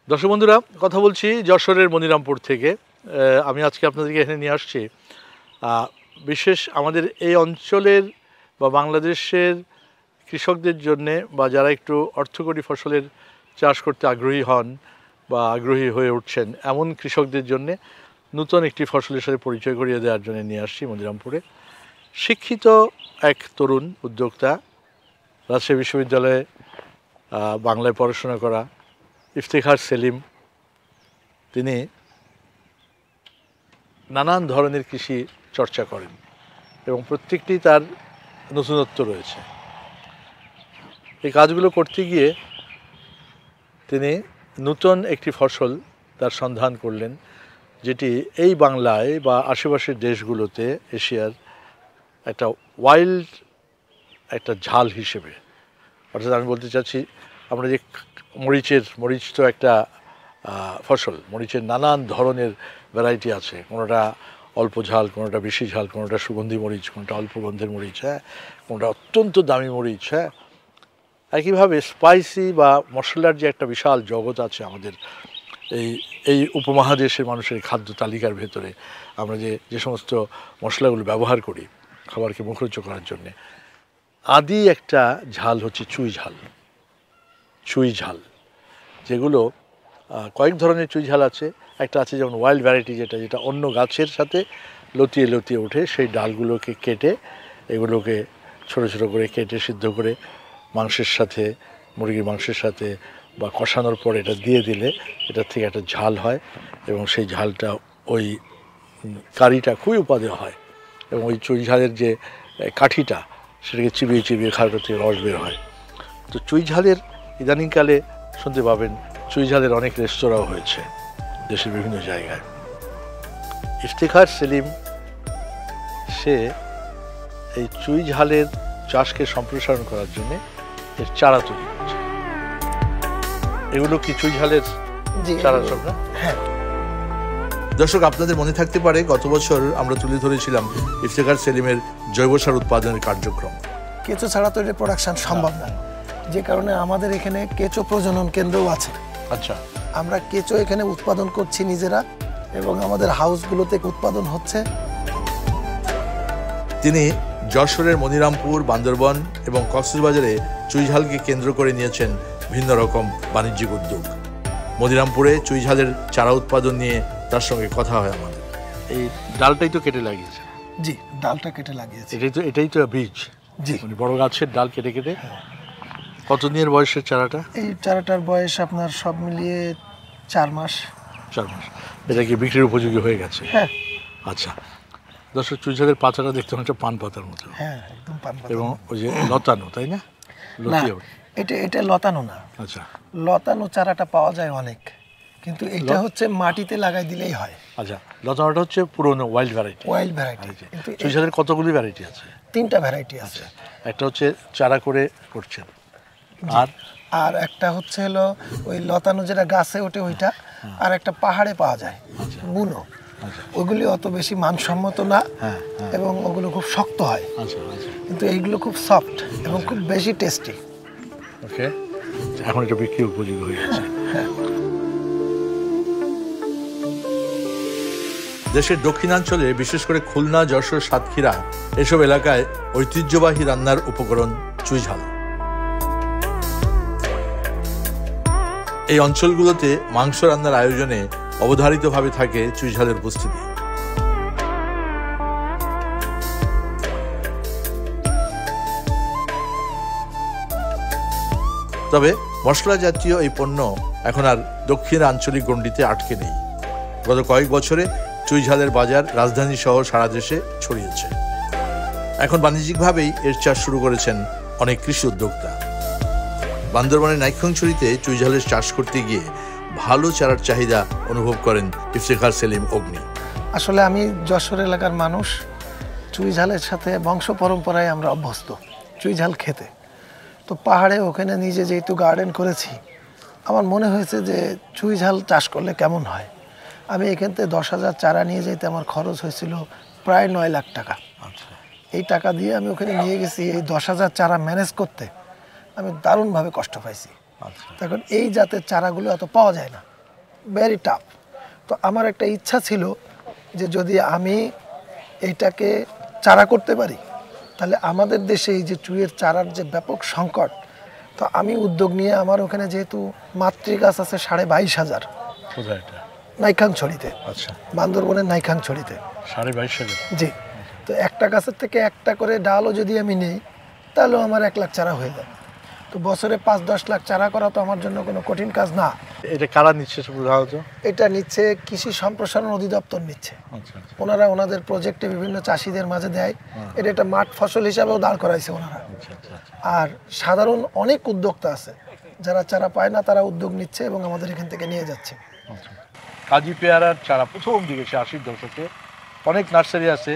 দর্শক বন্ধুরা, কথা বলছি যশোরের মনিরামপুর থেকে। আমি আজকে আপনাদেরকে এখানে নিয়ে আসছি বিশেষ আমাদের এই অঞ্চলের বা বাংলাদেশের কৃষকদের জন্যে, বা যারা একটু অর্থকরী ফসলের চাষ করতে আগ্রহী হন বা আগ্রহী হয়ে উঠছেন এমন কৃষকদের জন্যে নূতন একটি ফসলের সাথে পরিচয় করিয়ে দেওয়ার জন্য নিয়ে আসছি মনিরামপুরে। শিক্ষিত এক তরুণ উদ্যোক্তা, রাজশাহী বিশ্ববিদ্যালয়ে বাংলায় পড়াশোনা করা ইফতেখার সেলিম, তিনি নানান ধরনের কৃষি চর্চা করেন এবং প্রত্যেকটি তার নতুনত্ব রয়েছে। এই কাজগুলো করতে গিয়ে তিনি নূতন একটি ফসল তার সন্ধান করলেন, যেটি এই বাংলায় বা আশেপাশের দেশগুলোতে এশিয়ার একটা ওয়াইল্ড একটা ঝাল হিসেবে, অর্থাৎ আমি বলতে চাচ্ছি আমরা যে মরিচ তো একটা ফসল, মরিচের নানান ধরনের ভ্যারাইটি আছে, কোনোটা অল্প ঝাল, কোনোটা বেশি ঝাল, কোনোটা সুগন্ধি মরিচ, কোনোটা অল্প গন্ধের মরিচ, কোনোটা অত্যন্ত দামি মরিচ। একইভাবে স্পাইসি বা মশলার যে একটা বিশাল জগৎ আছে আমাদের এই উপমহাদেশের মানুষের খাদ্য তালিকার ভেতরে, আমরা যে সমস্ত মশলাগুলো ব্যবহার করি খাবারকে মুখরোচক করার জন্যে, আদি একটা ঝাল হচ্ছে চুই ঝাল, যেগুলো কয়েক ধরনের চুই ঝাল আছে। একটা আছে যেমন ওয়াইল্ড ভ্যারাইটি, যেটা অন্য গাছের সাথে লতিয়ে লতিয়ে ওঠে, সেই ডালগুলোকে কেটে এগুলোকে ছোটো ছোটো করে কেটে সিদ্ধ করে মাংসের সাথে, মুরগির মাংসের সাথে বা কষানোর পর এটা দিয়ে দিলে এটার থেকে একটা ঝাল হয় এবং সেই ঝালটা ওই কারিটা খুবই উপাদেয় হয় এবং ওই চুই ঝালের যে কাঠিটা সেটাকে চিবিয়ে চিবিয়ে খাওয়ার থেকে রস বের হয়। তো চুই ঝালের ইদানিংকালে শুনতে পাবেন চুই ঝালের অনেক রেস্তোরাঁও হয়েছে দেশের বিভিন্ন জায়গায়। ইফতেখার সেলিম সে এই চুই ঝালের চাষকে সম্প্রসারণ করার জন্য এর চারা তৈরি করছে। এগুলো কি চুই ঝালের চারা সব না? হ্যাঁ। দর্শক, আপনাদের মনে থাকতে পারে গত বছর আমরা তুলে ধরেছিলাম ইফতেখার সেলিমের জৈব সার উৎপাদনের কার্যক্রম। কেঁচো ছাড়া তো এটা প্রোডাকশন সম্ভব না, যে কারণে আমাদের এখানে কেঁচো প্রজনন কেন্দ্রও আছে। আচ্ছা, আমরা কেঁচো এখানে উৎপাদন করছি নিজেরা এবং আমাদের হাউসগুলোতে উৎপাদন হচ্ছে। তিনি যশোরের মনিরামপুর, বান্দরবন এবং কক্সবাজারে চুইঝালকে কেন্দ্র করে নিয়েছেন ভিন্ন রকম বাণিজ্যিক উদ্যোগ। মনিরামপুরে চুইঝালের চারা উৎপাদন নিয়ে তার সঙ্গে কথা হয় আমাদের। এই ডালটাই তো কেটে লাগিয়েছে? জি, ডালটা কেটে লাগিয়েছে। এটাই তো বীজ? জি, মানে বড় গাছের ডাল কেটে কেটে। কত দিনের বয়সের চারাটা? এই চারাটার বয়স আপনার সব মিলিয়ে 4 মাস। 4 মাস। এটা কি বিক্রির উপযোগী হয়ে গেছে? হ্যাঁ। আচ্ছা, দর্শক, চুইঝালের পাতাটা দেখতে অনেকটা পান পাতার মতো। হ্যাঁ, একদম পান পাতা। এবং ওই যে লতানো, তাই না? এটা লতানো না। আচ্ছা, লতানো চারাটা পাওয়া যায় অনেক, কিন্তু এটা হচ্ছে মাটিতে লাগাই দিলেই হয়। আচ্ছা, লতানোটা হচ্ছে পুরনো ওয়াইল্ড ভ্যারাইটি। কিন্তু চুইঝালের কতগুলি ভ্যারাইটি আছে? 3টা ভ্যারাইটি আছে। একটা হচ্ছে চারা করে করছেন, আর একটা হচ্ছে হলো ওই লতানো যেটা গাছে ওঠে ওইটা, আর একটা পাহাড়ে পাওয়া যায় বুনো। ওইগুলি অত বেশি মানসম্মত না এবং ওগুলো খুব শক্ত হয়, কিন্তু এইগুলো খুব সফট এবং খুব বেশি টেস্টি। ওকে, এখন এটা বিক্রি উপযোগী হয়ে গেছে। দেশের দক্ষিণাঞ্চলে, বিশেষ করে খুলনা, যশোর, সাতক্ষীরা এসব এলাকায় ঐতিহ্যবাহী রান্নার উপকরণ চুইঝাল। এই অঞ্চলগুলোতে মাংস রান্নার আয়োজনে অবধারিতভাবে থাকে চুইঝালের উপস্থিতি। তবে মশলা জাতীয় এই পণ্য এখন আর দক্ষিণ আঞ্চলিক গণ্ডিতে আটকে নেই। গত কয়েক বছরে চুইঝালের বাজার রাজধানী সহ সারা দেশে ছড়িয়েছে। এখন বাণিজ্যিকভাবেই এর চাষ শুরু করেছেন অনেক কৃষি উদ্যোক্তা। বান্দরবানের নাইক্ষ্যংছড়িতে চুইঝালের চাষ করতে গিয়ে ভালো চারার চাহিদা অনুভব করেন ইফতেখার সেলিম অগ্নি। আসলে আমি যশোর এলাকার মানুষ, চুইঝালের সাথে বংশ পরম্পরায় আমরা অভ্যস্ত চুইঝাল খেতে। তো পাহাড়ে ওখানে নিজে যেহেতু গার্ডেন করেছি, আমার মনে হয়েছে যে চুইঝাল চাষ করলে কেমন হয়। আমি এখান থেকে 10,000 চারা নিয়ে যেতে আমার খরচ হয়েছিল প্রায় 9 লাখ টাকা। এই টাকা দিয়ে আমি ওখানে নিয়ে গেছি এই 10,000 চারা ম্যানেজ করতে। আমি দারুণভাবে কষ্ট পাইছি। তখন এই জাতের চারাগুলো এত পাওয়া যায় না। Very tough. তো আমার একটা ইচ্ছা ছিল যে যদি আমি এইটাকে চারা করতে পারি তাহলে আমাদের দেশে এই যে চুইয়ের চারার যে ব্যাপক সংকট, তো আমি উদ্যোগ নিয়ে আমার ওখানে যেহেতু মাতৃগাছ আছে 22,500 কোথায় এটা? নাইখাংছড়িতে, আচ্ছা, বান্দরবনের নাইখাংছড়িতে। 22,500? জি। তো একটা গাছের থেকে একটা করে ডালও যদি আমি নেই তাহলেও আমার 1 লাখ চারা হয়ে যায়। তো বছরে 5-10 লাখ চারা করা তো আমার জন্য কোনো কঠিন কাজ না। এটা কারা নিচ্ছে প্রধানত? এটা নিচ্ছে কৃষি সম্প্রসারণ অধিদপ্তর নিচ্ছে। আচ্ছা আচ্ছা ওনারা ওনাদের প্রজেক্টে বিভিন্ন চাষিদের মাঝে দেয়, এটা একটা মাঠ ফসল হিসাবেও দাঁড় করাইছে ওনারা। আচ্ছা আচ্ছা। আর সাধারণ অনেক উদ্যোক্তা আছে যারা চারা পায় না, তারা উদ্যোগ নিচ্ছে এবং আমাদের এখান থেকে নিয়ে যাচ্ছে। আচ্ছা। কাজী পেয়ারার চারা প্রথম দিকে 80-র দশকে অনেক নার্সারি আছে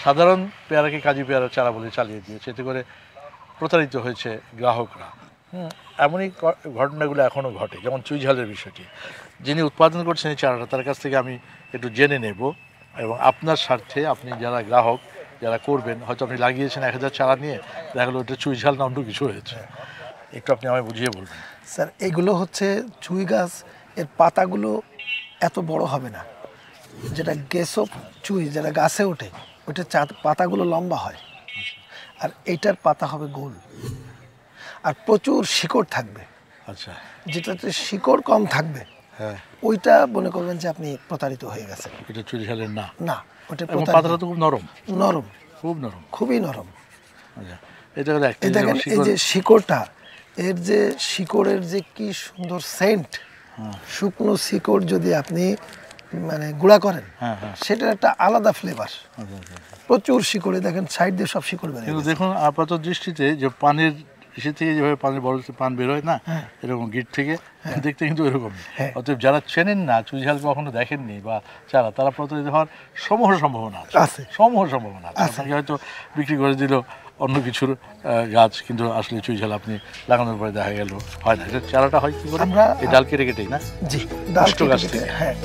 সাধারণ পেয়ারাকে কাজী পেয়ারার চারা বলে চালিয়ে দিয়েছে, এতে করে প্রতারিত হয়েছে গ্রাহকরা। এমনই ঘটনাগুলো এখনও ঘটে, যেমন চুইঝালের বিষয়টি। যিনি উৎপাদন করছেন এই চারাটা, তার কাছ থেকে আমি একটু জেনে নেব এবং আপনার স্বার্থে আপনি যারা গ্রাহক যারা করবেন, হয়তো আপনি লাগিয়েছেন 1000 চারা নিয়ে, দেখা গেলো ওটা চুইঝাল না অন্য কিছু হয়েছে, একটু আপনি আমায় বুঝিয়ে বলবেন। স্যার, এগুলো হচ্ছে চুই গাছ, এর পাতাগুলো এত বড় হবে না। যেটা গেসপ চুই যেটা গাছে ওঠে ওইটার পাতাগুলো লম্বা হয়, আর এইটার পাতা হবে গোল আর প্রচুর শিকড় থাকবে। আচ্ছা, যেটাতে শিকড় কম থাকবে হ্যাঁ, ওইটা মনে করবেন যে আপনি প্রতারিত হয়ে গেছেন। এটা চুইঝালের না? না, ওটা পাতাটা তো খুব নরম, নরম, খুব নরম, খুবই নরম। আচ্ছা, এটা হলো একটা। এই দেখেন, এই যে শিকড়টা, এর যে শিকড়ের যে কি সুন্দর সেন্ট, শুকনো শিকড় যদি আপনি মানে গুঁড়া করেন, সেটার একটা আলাদা ফ্লেভার। প্রচুর শিকড়ে দেখেন সাইড দিয়ে সব শিকড় বের। কিন্তু দেখুন আপাত দৃষ্টিতে যে পানের ইসে থেকে যেভাবে পানের বড় পান বের হয় না, এরকম গিট থেকে দেখতে কিন্তু এরকম। অতএব যারা চেনেন না, চুইঝাল কখনো দেখেননি বা চারা, তারা প্রতারিত হওয়ার সমূহ সম্ভাবনা আছে, সমূহ সম্ভাবনা আছে। আপনাকে হয়তো বিক্রি করে দিল অন্য কিছুর গাছ, কিন্তু আসলে চুইঝাল আপনি লাগানোর পরে দেখা গেল হয় না। এটা চারাটা হয় কি করে? আমরা এই ডাল কেটে কেটেই না? জি, ডাল গাছ থেকে। হ্যাঁ।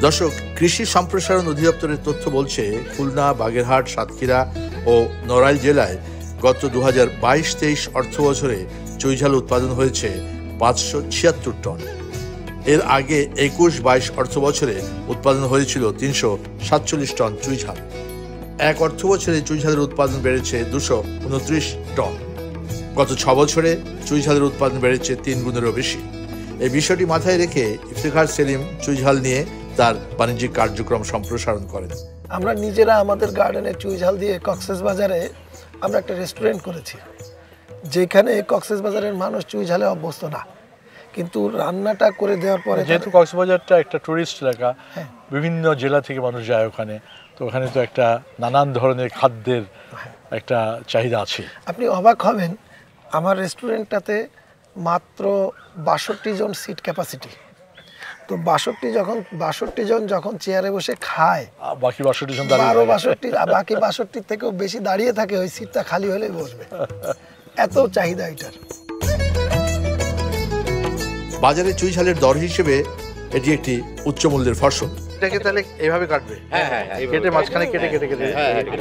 দর্শক, কৃষি সম্প্রসারণ অধিদপ্তরের তথ্য বলছে খুলনা, বাগেরহাট, সাতক্ষীরা ও নড়াইল জেলায় গত 2022-23 অর্থ বছরে চুইঝাল উৎপাদন হয়েছে 576 টন। এর আগে 21-22 অর্থ বছরে উৎপাদন হয়েছিল 347 টন চুইঝাল। এক অর্থ বছরে চুইঝালের উৎপাদন বেড়েছে 229 টন। গত 6 বছরে চুইঝালের উৎপাদন বেড়েছে 3 গুণেরও বেশি। এই বিষয়টি মাথায় রেখে ইফতেখার সেলিম চুইঝাল নিয়ে তার বাণিজ্যিক কার্যক্রম সম্প্রসারণ করেন। আমরা নিজেরা আমাদের গার্ডেনে চুইঝাল দিয়ে কক্সবাজারে আমরা একটা রেস্টুরেন্ট করেছি, যেখানে কক্সবাজারের মানুষ চুইঝালে অভ্যস্ত না, কিন্তু রান্নাটা করে দেওয়ার পরে, যেহেতু কক্সবাজারটা একটা টুরিস্ট এলাকা, বিভিন্ন জেলা থেকে মানুষ যায় ওখানে, তো ওখানে তো একটা নানান ধরনের খাদ্যের একটা চাহিদা আছে। আপনি অবাক হবেন, আমার রেস্টুরেন্টটাতে মাত্র 62 জন সিট ক্যাপাসিটি। তো 62 জন যখন চেয়ারে বসে খায়, বাকি 62 জন দাঁড়িয়ে, বাকি 62 থেকেও বেশি দাঁড়িয়ে থাকে, ওই সিটটা খালি হলেই বসবে, এত চাহিদা এটার। বাজারে চুইঝালের দর হিসেবে এটি একটি উচ্চ মূল্যের ফসল। এটাকে তাহলে এইভাবে কাটবে, কেটে মাঝখানে কেটে কেটে কেটে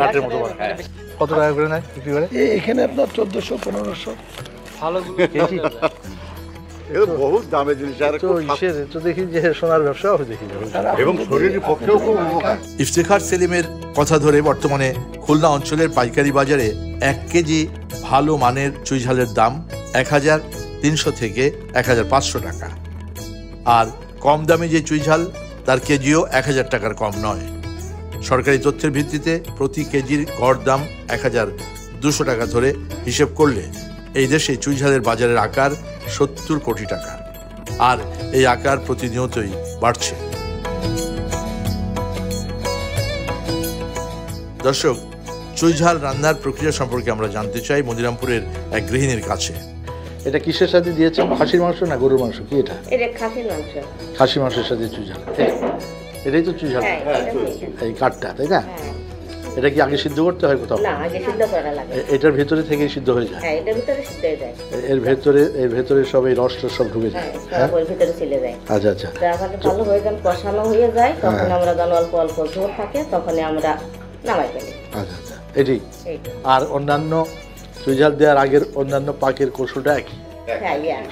কাটের মতো। কত টাকা করে নেয় বিক্রি করে? এখানে আপনার 1400-1500 ভালো কেজি। বহুত দামের জিনিস, তো দেখি যে সোনার ব্যবসাও দেখি, এবং শরীরের পক্ষেও খুব উপকার। ইফতেখার সেলিমের কথা ধরে বর্তমানে খুলনা অঞ্চলের পাইকারি বাজারে 1 কেজি ভালো মানের চুইঝালের দাম 1300 থেকে 1500 টাকা। আর কম দামে যে চুইঝাল, তার কেজিও 1000 টাকার কম নয়। সরকারি তথ্যের ভিত্তিতে প্রতি কেজির গড় দাম 1200 টাকা ধরে হিসেব করলে এই দেশে চুইঝালের বাজারের আকার 70 কোটি টাকা, আর এই আকার প্রতিনিয়তই বাড়ছে। দর্শক, চুইঝাল রান্নার প্রক্রিয়া সম্পর্কে আমরা জানতে চাই মনিরামপুরের এক গৃহিণীর কাছে। এটা কিসের সাথে দিয়েছেন? খাসির মাংস না গরুর মাংস? কি এটা? এটা খাসির মাংস। খাসির মাংসের সাথে চুইঝাল, এটাই তো চুইঝাল, এই কাঠটা, তাই না? এটা কি আগে সিদ্ধ করতে হয় কোথাও? না, আগে সিদ্ধ করা লাগে। এটার ভেতরে থেকেই সিদ্ধ হয়ে যায়? হ্যাঁ, এটার ভিতরে সিদ্ধ হয়ে যায়। এর ভেতরে সব এই রস সব ঢুকে যায়? হ্যাঁ, ওর ভিতরে চলে যায়। আচ্ছা আচ্ছা। তারপরে ভালো হয়ে যখন কষানো হয়ে যায় তখন আমরা যখন অল্প অল্প ঝোল থাকে তখন আমরা নামাই ফেলি। আচ্ছা আচ্ছা, এটি। আর অন্যান্য চুই ঝাল দেওয়ার আগের অন্যান্য পাকের কৌশলটা একই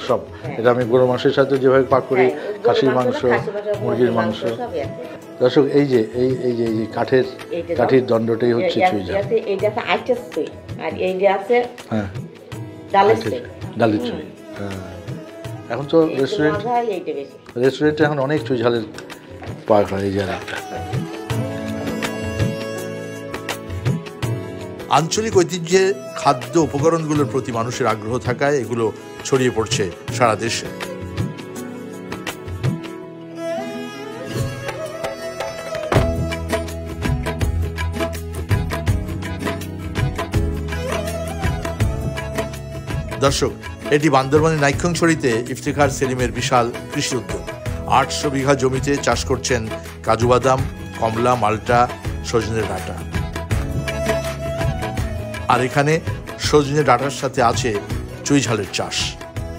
সব? এটা আমি গরু মাংসের সাথে যেভাবে পাক করি, খাসির মাংস, মুরগির মাংস। দর্শক, এই যে কাঠির দণ্ডটাই হচ্ছে চুই ঝাল। এইটা আছে আইটের চুই, আর এইটা আছে ডালের চুই। এখন তো রেস্টুরেন্টে এখন অনেক চুই ঝালের পাক হয়। এই যারা আঞ্চলিক ঐতিহ্যে খাদ্য উপকরণগুলোর প্রতি মানুষের আগ্রহ থাকায় এগুলো ছড়িয়ে পড়ছে সারা দেশে। দর্শক, এটি বান্দরবানের নাইক্ষ্যংছড়িতে ইফতেখার সেলিমের বিশাল কৃষি উদ্যোগ। ৮০০ বিঘা জমিতে চাষ করছেন কাজু বাদাম, কমলা, মাল্টা, সজনের ডাঁটা। আর এখানে সজনে ডাঁটার সাথে আছে চুই ঝালের চাষ।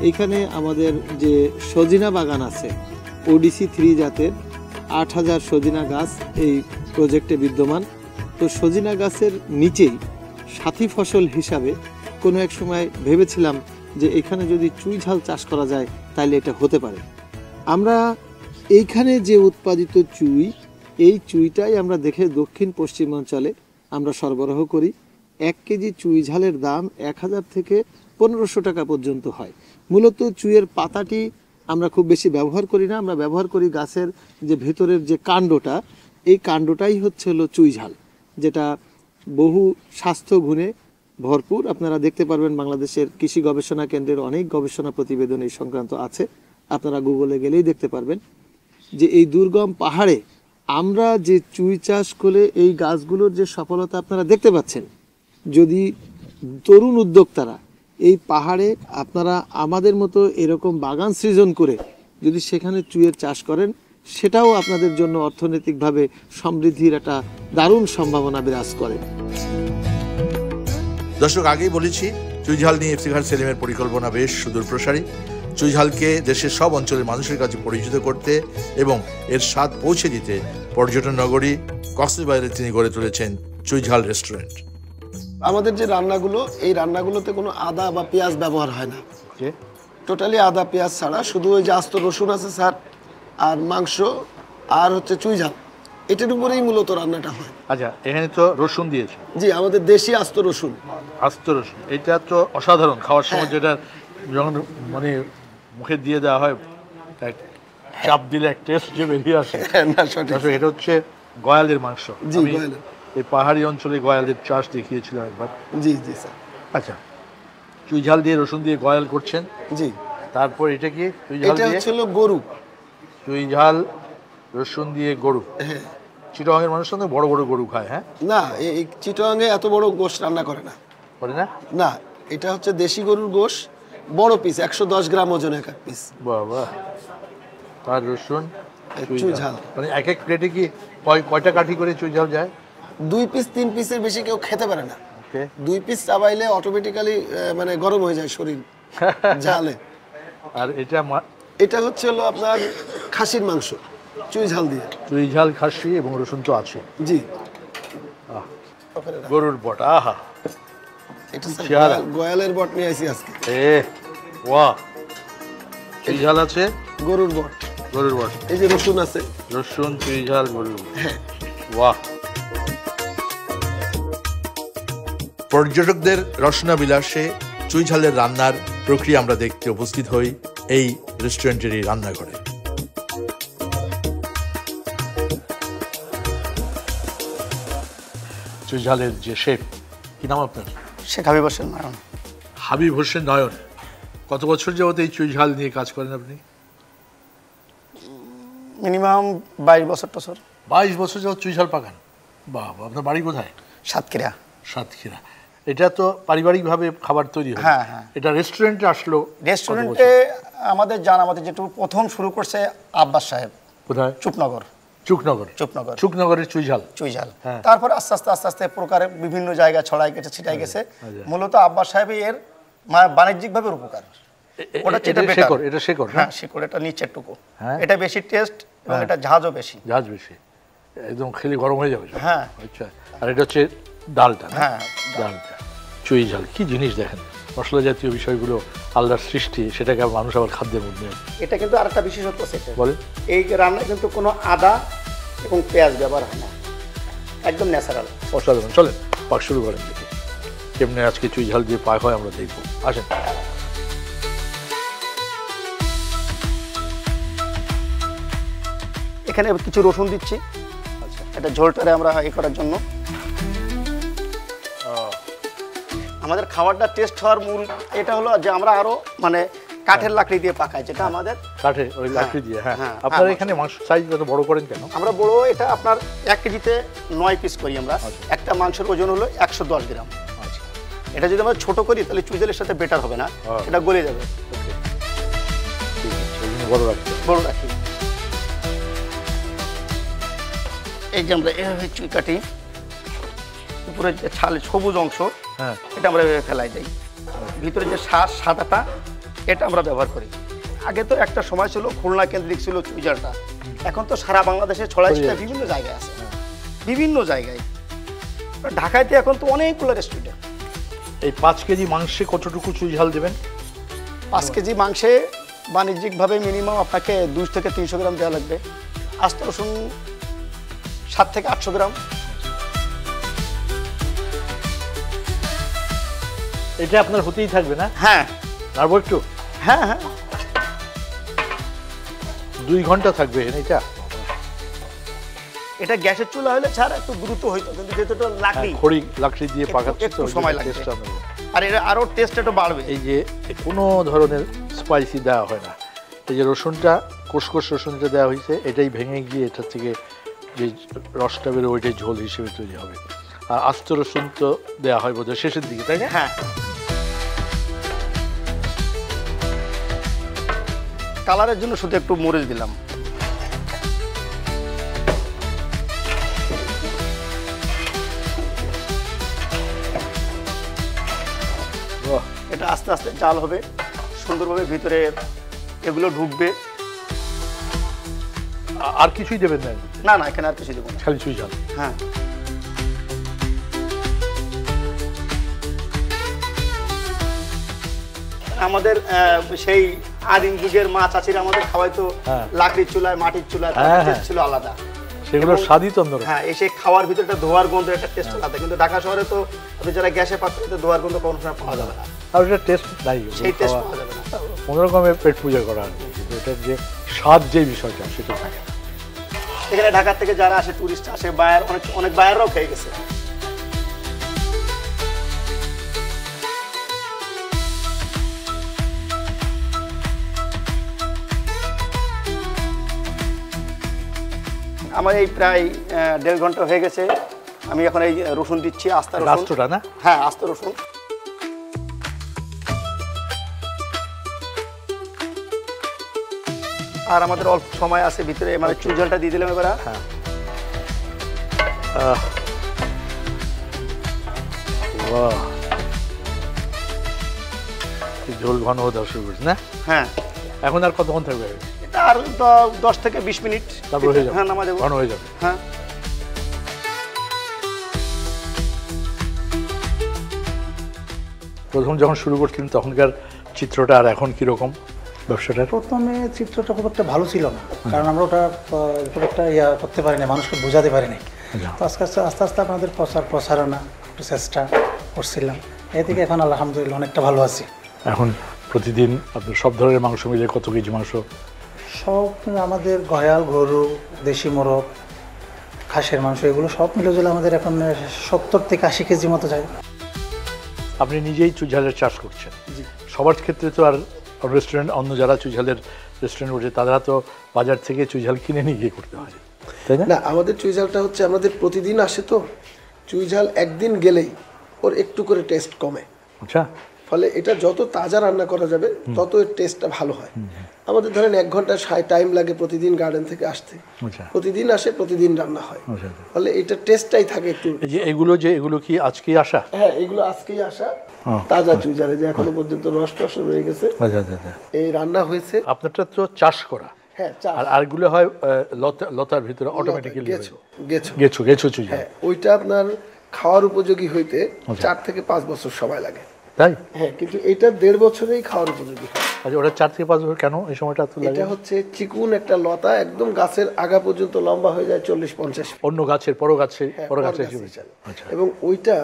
এইখানে আমাদের যে সজিনা বাগান আছে, ওডিসি 3 জাতের ৮,০০০ সজিনা গাছ এই প্রজেক্টে বিদ্যমান। তো সজিনা গাছের নিচেই সাথী ফসল হিসাবে কোনো এক সময় ভেবেছিলাম যে এখানে যদি চুই ঝাল চাষ করা যায় তাহলে এটা হতে পারে। আমরা এইখানে যে উৎপাদিত চুই, এই চুইটাই আমরা দেখে দক্ষিণ পশ্চিমাঞ্চলে আমরা সরবরাহ করি। 1 কেজি চুই ঝালের দাম 1000 থেকে 1500 টাকা পর্যন্ত হয়। মূলত চুইয়ের পাতাটি আমরা খুব বেশি ব্যবহার করি না, আমরা ব্যবহার করি গাছের যে ভেতরের যে কাণ্ডটা, এই কাণ্ডটাই হচ্ছে হলো চুই ঝাল, যেটা বহু স্বাস্থ্য গুণে ভরপুর। আপনারা দেখতে পারবেন বাংলাদেশের কৃষি গবেষণা কেন্দ্রের অনেক গবেষণা প্রতিবেদন এই সংক্রান্ত আছে, আপনারা গুগলে গেলেই দেখতে পারবেন যে এই দুর্গম পাহাড়ে আমরা যে চুই চাষ করে এই গাছগুলোর যে সফলতা আপনারা দেখতে পাচ্ছেন। যদি তরুণ উদ্যোক্তারা এই পাহাড়ে আপনারা আমাদের মতো এরকম বাগান সৃজন করে যদি সেখানে চুইয়ের চাষ করেন, সেটাও আপনাদের জন্য অর্থনৈতিকভাবে সমৃদ্ধির একটা দারুণ সম্ভাবনা বিরাজ করে। দর্শক, আগেই বলেছি চুই ঝাল নিয়ে ইফতেখার সেলিমের পরিকল্পনা বেশ সুদূর প্রসারী। চুই ঝালকে দেশের সব অঞ্চলের মানুষের কাছে পরিচিত করতে এবং এর স্বাদ পৌঁছে দিতে পর্যটন নগরী কক্সবাজারে তিনি গড়ে তুলেছেন চুই ঝাল রেস্টুরেন্ট। আমাদের যে রান্নাগুলো, এই রান্নাগুলোতে কোনো আদা বা পেঁয়াজ ব্যবহার হয় না, টোটালি আদা পেঁয়াজ ছাড়া। শুধু ওই যে আস্ত রসুন আছে স্যার, আর মাংস, আর হচ্ছে চুই ঝাল, এটার উপরেই মূলত রান্নাটা হয়। আচ্ছা, এখানে তো রসুন দিয়েছে? জি, আমাদের দেশি আস্ত রসুন। আস্ত রসুন, এটা তো অসাধারণ। খাওয়ার সময় যেটা যখন মানে মুখে দিয়ে দেওয়া হয়, চাপ দিলে এক টেস্ট যে বেরিয়ে আসে। এটা হচ্ছে গয়ালের মাংস। জি, গয়ালের। এই পাহাড়ি অঞ্চলে গয়ালের চাষ দেখিয়েছিলাম একবার। জি জি স্যার। আচ্ছা, চুই ঝাল দিয়ে রসুন দিয়ে গয়াল করছেন। জি। তারপর এটা কি? এটা হচ্ছে গরু। চুই ঝাল রসুন দিয়ে গরু। হ্যাঁ। চিটাগাংয়ের মানুষ তো বড় বড় গরু খায়। হ্যাঁ, না, এই চিটাগাংয়ে এত বড় গোশ রান্না করে না। করে না? না, এটা হচ্ছে দেশি গরুর গোশ, বড় পিস, 110 গ্রাম ওজন এক পিস। বাবা। আর রসুন, চুই ঝাল, মানে এক এক প্লেটে কি কয়টা কাঠি করে চুই ঝাল যায়? 2 পিস 3 পিসের বেশি কেউ খেতে পারে না। 2 পিস চাবাইলে অটোমেটিক্যালি মানে গরম হয়ে যায় শরীর ঝালে। আর এটা হচ্ছে হলো আপনার খাসির মাংস চুই ঝাল দিয়ে। চুই ঝাল, খাসি এবং রসুন তো আছে। জি। গরুর বট, আহা, এটা গয়ালের বট নিয়ে আসি আজকে। বাহ, চুই ঝাল আছে, গরুর বট। গরুর বট, এই যে রসুন আছে, রসুন, চুই ঝাল, গরুর বট। হ্যাঁ, বাহ। পর্যটকদের রসনা বিলাসে চুই ঝালের রান্নার প্রক্রিয়া আমরা দেখতে উপস্থিত হই এই রেস্টুরেন্টেরই রান্নাঘরে। চুই ঝালের যে শেফ, কি নাম আপনার? শেখ হাবিব হোসেন নয়ন। হাবিব হোসেন নয়ন, কত বছর যাবত এই চুই ঝাল নিয়ে কাজ করেন আপনি? মিনিমাম 22 বছর। 22 বছর যাবত চুই ঝাল পাকান? বাবা, আপনার বাড়ি কোথায়? সাতক্ষীরা। সাতক্ষীরা। এটা তো পারিবারিকভাবে খাবার তৈরি হয়। হ্যাঁ হ্যাঁ। এটা রেস্টুরেন্টে আসলো? রেস্টুরেন্টে আমাদের জানা মতে যেটুকু প্রথম শুরু করছে আব্বাস সাহেব। কোথায়? চুপনগর। চুপনগর চুকনগরের চুইঝাল। চুইঝাল। হ্যাঁ। তারপর আস্তে আস্তে আস্তে আস্তে প্রকারে বিভিন্ন জায়গায় ছড়াই গেছে, ছিটাই গেছে। মূলত আব্বাস সাহেব এর বাণিজ্যিকভাবে উপকার। ওটা এটা শেকড়, এটা শেকড়। হ্যাঁ শিকড়, এটা নিচের টুকু। হ্যাঁ। এটা বেশি টেস্ট এবং এটা ঝাঁজও বেশি। ঝাঁজ বেশি, একদম খেলে গরম হয়ে যাবে। হ্যাঁ। আচ্ছা, আর এটা হচ্ছে ডালটা না? হ্যাঁ। ডালটা চুইঝাল কি জিনিস দেখেন, মশলা জাতীয় বিষয়গুলো আল্লাহর সৃষ্টি, সেটাকে মানুষ আবার খাদ্যের মধ্যে। এটা কিন্তু আরেকটা বিশেষত্ব সেটা, বলেন। এই রান্নায় কিন্তু কোনো আদা এবং পেঁয়াজ ব্যবহার হয় না, একদম ন্যাচারাল। অসাধারণ। চলেন পাক শুরু করেন, দেখি কেমনে আজকে চুইঝাল দিয়ে পাক হয় আমরা দেখবো। আসেন। এখানে কিছু রসুন দিচ্ছি। আচ্ছা, এটা ঝোলটারে আমরা এ করার জন্য। আমাদের খাবারটা টেস্ট হওয়ার মূল এটা হলো যে আমরা আরো মানে কাঠের লাকড়ি দিয়ে পাকাই, যেটা আমাদের কাঠে ওই লাকড়ি দিয়ে। হ্যাঁ, হ্যাঁ, আপনারা হ্যাঁ, এখানে মাংস সাইজ এত বড় করেন কেন? আমরা বড়, এটা আপনার 1 কেজিতে 9 পিস করি আমরা। একটা মাংসের ওজন হলো 110 গ্রাম। আচ্ছা, এটা যদি আমরা ছোট করি তাহলে চুইঝালের সাথে বেটার হবে না, এটা গলে যাবে। ওকে, ঠিক আছে, ওই জন্য বড় রাখতে হবে। বড় রাখি। এই যে আমরা এভাবে চুই কাটি, উপরে যে ছাল সবুজ অংশ হ্যাঁ, এটা আমরা এভাবে ফেলাই দিই। ভিতরে যে সাদাটা এটা আমরা ব্যবহার করি। আগে তো একটা সময় ছিল খুলনা কেন্দ্রিক ছিল চুইঝালটা, এখন তো সারা বাংলাদেশে ছড়াই ছিটায় বিভিন্ন জায়গায় আছে, বিভিন্ন জায়গায়। ঢাকাইতে এখন তো অনেকগুলো রেস্টুরেন্ট। এই 5 কেজি মাংসে কতটুকু চুইঝাল দেবেন? 5 কেজি মাংসে বাণিজ্যিকভাবে মিনিমাম আপনাকে 200 থেকে 300 গ্রাম দেওয়া লাগবে। আস্ত রসুন 7 থেকে 800 গ্রাম। এটা আপনার হতেই থাকবে না? হ্যাঁ নাড়বো একটু? হ্যাঁ হ্যাঁ 2 ঘন্টা থাকবে এটা? এটা গ্যাসের চুলা হলে ছাড়া একটু দ্রুত হইতো, কিন্তু যেহেতু এটা লাকড়ি, খড়ি লাকড়ি দিয়ে পাকাচ্ছে একটু তো সময় লাগবে। আর এটা আরো টেস্ট একটু বাড়বে। এই যে কোনো ধরনের স্পাইসি দেওয়া হয় না, এই যে রসুনটা কোষকোষ রসুনটা দেওয়া হয়েছে, এটাই ভেঙে গিয়ে এটার থেকে যে রসটা বেরো ওইটাই ঝোল হিসেবে তৈরি হবে। আর আস্ত রসুন তো দেওয়া হয় বোধহয় শেষের দিকে, তাই না? হ্যাঁ, কালারের জন্য শুধু একটু মরিচ দিলাম। বাহ, এটা আস্তে আস্তে জাল হবে, সুন্দরভাবে ভিতরে এগুলো ঢুকবে। আর কিছুই দেবেন না? না না, এখানে আর কিছু দেবো না, খালি চুইঝাল। হ্যাঁ। আমাদের সেই আদিম যুগের মাছ আছে আমাদের খাওয়াইতো হ্যাঁ। লাকড়ির চুলায়, মাটির চুলায়, হ্যাঁ, টেস্ট ছিল আলাদা। সেগুলোর স্বাদই তো অন্যরকম। হ্যাঁ, এসে খাওয়ার ভিতরে একটা ধোয়ার গন্ধ, একটা টেস্ট আলাদা। কিন্তু ঢাকা শহরে তো আপনি যারা গ্যাসে পাত্রে ধোয়ার গন্ধ কোনো সময় পাওয়া যাবে না, আর এটা টেস্ট নাই, সেই টেস্ট পাওয়া যাবে না। কোনো রকমের পেট পূজা করা হয়, কিন্তু এটার যে স্বাদ যে বিষয়টা সেটা থাকে না। এখানে ঢাকা থেকে যারা আসে, টুরিস্ট আসে, বায়ার অনেক বায়াররাও খেয়ে গেছে। আমার এই প্রায় 1.5 ঘন্টা হয়ে গেছে। আমি এখন এই রসুন দিচ্ছি, আস্ত রসুন। রাষ্ট্রটা না? হ্যাঁ, আস্ত রসুন। আর আমাদের অল্প সময় আছে ভিতরে, মানে চুইঝালটা দিয়ে দিলাম এবার। হ্যাঁ, বাহ, ঝোল ঘন হতে শুরু করছে না? হ্যাঁ, এখন আর কতক্ষণ থাকবে? এটা আর 10 থেকে 20 মিনিট তারপর হয়ে যাবে? হ্যাঁ, নামা যাবে, ঘন হয়ে যাবে। হ্যাঁ। প্রথম যখন শুরু করছিলেন তখনকার চিত্রটা আর এখন কিরকম ব্যবসাটার? প্রথমে চিত্রটা খুব একটা ভালো ছিল না, কারণ আমরা ওটা খুব একটা ইয়া করতে পারিনি, মানুষকে বোঝাতে পারিনি। তো আস্তে আস্তে আস্তে আস্তে আপনাদের প্রচারণা একটু চেষ্টা করছিলাম, এ থেকে এখন আলহামদুলিল্লাহ অনেকটা ভালো আছি। এখন প্রতিদিন আপনার সব ধরনের মাংস মিলে কত কেজি মাংস? সব আমাদের গয়াল, গরু, দেশি মোরগ, খাসের মাংস, এগুলো সব মিলে জলে আমাদের এখন 70 থেকে 80 কেজি মতো যায়। আপনি নিজেই চুইঝালের চাষ করছেন। সবার ক্ষেত্রে তো আর রেস্টুরেন্ট, অন্য যারা চুইঝালের রেস্টুরেন্ট করছে তারা তো বাজার থেকে চুইঝাল কিনে নিয়ে গিয়ে করতে হয়, তাই না? না, আমাদের চুইঝালটা হচ্ছে আমাদের প্রতিদিন আসে, তো চুইঝাল একদিন গেলেই ওর একটু করে টেস্ট কমে। আচ্ছা, ফলে এটা যত তাজা রান্না করা যাবে তত এর টেস্টটা ভালো হয়। আমাদের ধরেন 1 ঘন্টা টাইম লাগে প্রতিদিন গার্ডেন থেকে আসতে, আচ্ছা প্রতিদিন আসে, প্রতিদিন রান্না হয়, আচ্ছা। ফলে এটা টেস্টটাই থাকে একটু। এই যে এগুলো কি আজকেই আসা? হ্যাঁ, এগুলো আজকেই আসা তাজা চুইঝালে, যে এখনো পর্যন্ত নষ্ট রয়ে গেছে, আচ্ছা আচ্ছা। এই রান্না হয়েছে। আপনারটা তো চাষ করা, হ্যাঁ, আর আরগুলো হয় লতার ভিতরে অটোমেটিক্যালি গেছো চুই ঝাল। হ্যাঁ, ওইটা আপনার খাওয়ার উপযোগী হইতে 4 থেকে 5 বছর সময় লাগে। তাই? হ্যাঁ, কিন্তু এটা 1.5 বছরেই খাওয়ার উপযোগী। আচ্ছা, ওটা 4 থেকে 5 বছর কেন এই সময়টা এত লাগে? এটা হচ্ছে চিকুন একটা লতা, একদম গাছের আগা পর্যন্ত লম্বা হয়ে যায় 40-50 ফিট। অন্য গাছের পর গাছে আচ্ছা। এবং ওইটা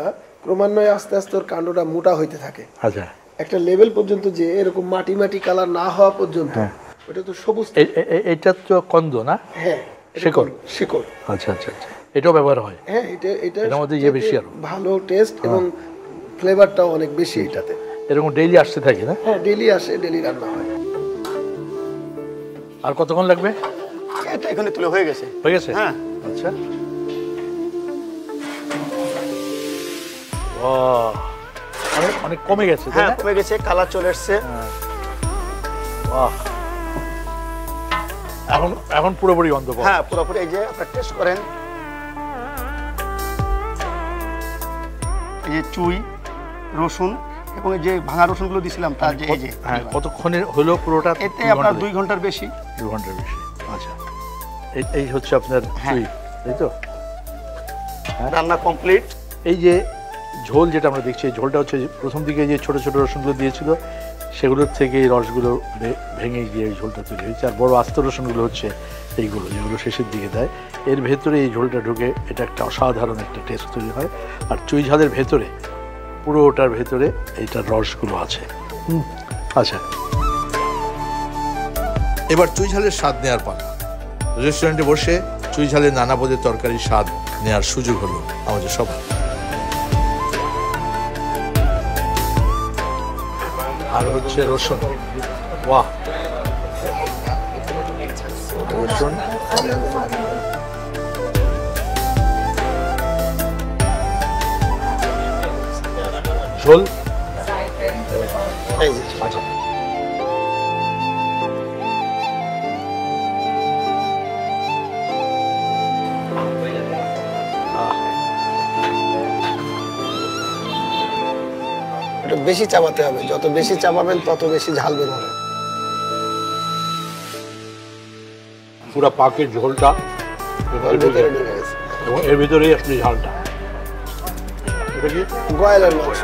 ক্রমান্বয়ে আস্তে আস্তে ওর কাণ্ডটা মোটা হইতে থাকে। আচ্ছা, একটা লেভেল পর্যন্ত, যে এরকম মাটি কালার না হওয়া পর্যন্ত ওটা তো সবুজ। এটা তো কন্দ না? হ্যাঁ, শিকড়। আচ্ছা। এটাও ব্যবহার হয়? হ্যাঁ, এটার মধ্যে বেশি আরো ভালো টেস্ট এবং ফ্লেভারটাও অনেক বেশি এটাতে। এরকম ডেইলি আসতে থাকে না? হ্যাঁ, ডেইলি আসে, ডেইলি রান্না হয়। আর কতক্ষণ লাগবে? এটা এখানে তুলে হয়ে গেছে। হ্যাঁ, আচ্ছা। অনেক কমে গেছে। হ্যাঁ, কমে গেছে, কালার চলে এসছে। এখন পুরোপুরি গন্ধ। হ্যাঁ, পুরোপুরি। এই যে আপনারা টেস্ট করেন, এই যে চুই, রসুন এবং এই যে ভাঙা রসুনগুলো দিছিলাম, তার যে এই যে কতক্ষণে হলো পুরোটা? এতে আপনার 2 ঘন্টার বেশি। 2 ঘন্টার বেশি। আচ্ছা, এই হচ্ছে আপনার চুই, তাই তো? রান্না কমপ্লিট। এই যে ঝোল যেটা আমরা দেখছি, এই ঝোলটা হচ্ছে প্রথম দিকে যে ছোট ছোট রসুনগুলো দিয়েছিল সেগুলোর থেকে এই রসগুলো ভেঙে গিয়ে এই ঝোলটা তৈরি হয়েছে। আর বড় আস্ত রসুনগুলো হচ্ছে এইগুলো, যেগুলো শেষের দিকে দেয়। এর ভেতরে এই ঝোলটা ঢুকে এটা একটা অসাধারণ একটা টেস্ট তৈরি হয়। আর চুই ঝালের ভেতরে, পুরোটার ভেতরে এইটার রসগুলো আছে। আচ্ছা, এবার চুই ঝালের স্বাদ নেওয়ার পালা। রেস্টুরেন্টে বসে চুই ঝালের নানা পদের তরকারির স্বাদ নেওয়ার সুযোগ হলো আমাদের সবার। আর হচ্ছে রসুন। বাহ, রসুন। ঝোল। আচ্ছা, এটা বেশি চাবাতে হবে, যত বেশি চাবাবেন তত বেশি ঝাল বের হবে। পুরো পাকের ঝোলটা এবং এর ভিতরেই আপনি ঝালটা। এটা কি গয়লার মাংস?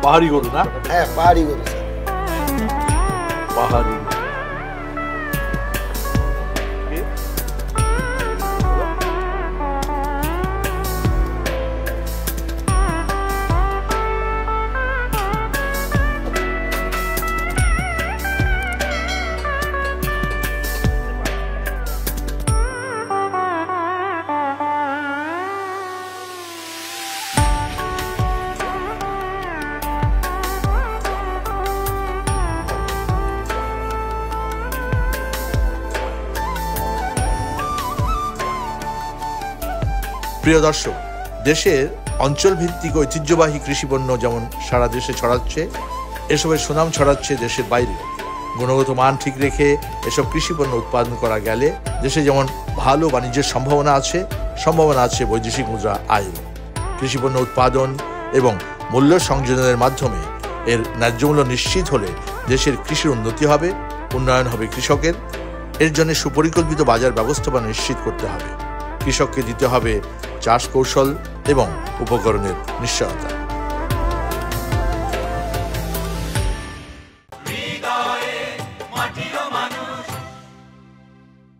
পাহাড়ি গরু না? হ্যাঁ, পাহাড়ি গরু। পাহাড়ি। প্রিয় দর্শক, দেশের অঞ্চলভিত্তিক ঐতিহ্যবাহী কৃষিপণ্য যেমন সারা দেশে ছড়াচ্ছে, এসবের সুনাম ছড়াচ্ছে দেশের বাইরে। গুণগত মান ঠিক রেখে এসব কৃষিপণ্য উৎপাদন করা গেলে দেশে যেমন ভালো বাণিজ্যের সম্ভাবনা আছে বৈদেশিক মুদ্রা আয়ের। কৃষিপণ্য উৎপাদন এবং মূল্য সংযোজনের মাধ্যমে এর ন্যায্য মূল্য নিশ্চিত হলে দেশের কৃষির উন্নতি হবে, উন্নয়ন হবে কৃষকের। এর জন্য সুপরিকল্পিত বাজার ব্যবস্থাপনা নিশ্চিত করতে হবে। কৃষককে দিতে হবে চাষ কৌশল এবং উপকরণের নিশ্চয়তা।